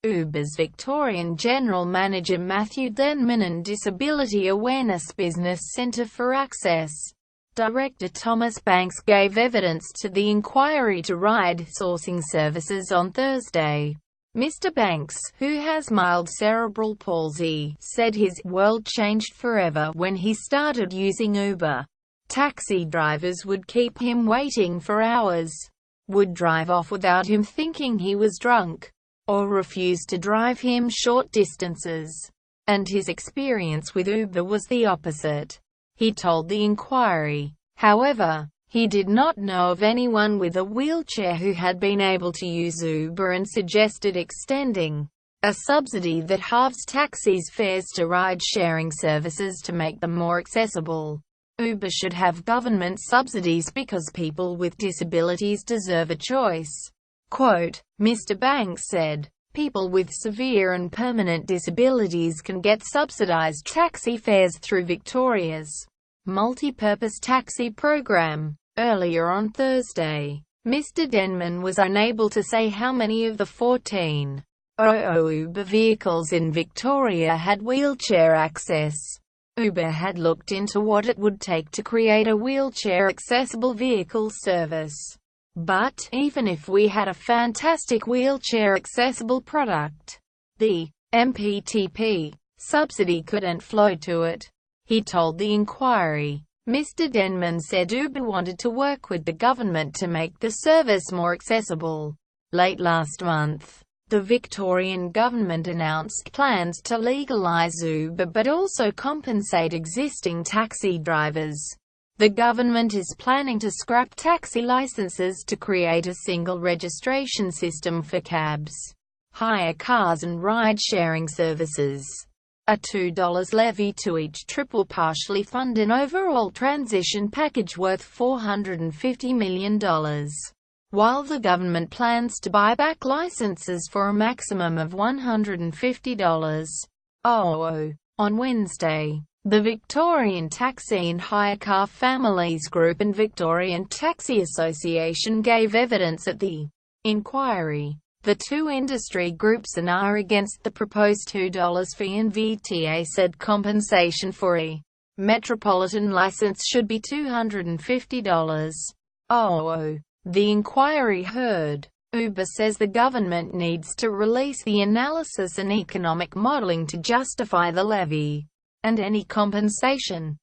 Uber's Victorian General Manager Matthew Denman and Disability Awareness Business Centre for Access Director Thomas Banks gave evidence to the inquiry to ride-sourcing services on Thursday. Mr. Banks, who has mild cerebral palsy, said his world changed forever when he started using Uber. Taxi drivers would keep him waiting for hours, would drive off without him thinking he was drunk, or refuse to drive him short distances. And his experience with Uber was the opposite, he told the inquiry. However, he did not know of anyone with a wheelchair who had been able to use Uber and suggested extending a subsidy that halves taxis' fares to ride-sharing services to make them more accessible. Uber should have government subsidies because people with disabilities deserve a choice. Quote, Mr. Banks said, people with severe and permanent disabilities can get subsidized taxi fares through Victoria's multi-purpose taxi program. Earlier on Thursday, Mr. Denman was unable to say how many of the 14,000 Uber vehicles in Victoria had wheelchair access. Uber had looked into what it would take to create a wheelchair-accessible vehicle service. But, even if we had a fantastic wheelchair-accessible product, the MPTP subsidy couldn't flow to it, he told the inquiry. Mr. Denman said Uber wanted to work with the government to make the service more accessible. Late last month, the Victorian government announced plans to legalise Uber but also compensate existing taxi drivers. The government is planning to scrap taxi licenses to create a single registration system for cabs, hire cars and ride-sharing services. A $2 levy to each trip will partially fund an overall transition package worth $450 million, while the government plans to buy back licenses for a maximum of $150. On Wednesday, the Victorian Taxi and Hire Car Families Group and Victorian Taxi Association gave evidence at the inquiry. The two industry groups are against the proposed $2 fee, and VTA said compensation for a metropolitan license should be $250. The inquiry heard. Uber says the government needs to release the analysis and economic modelling to justify the levy and any compensation.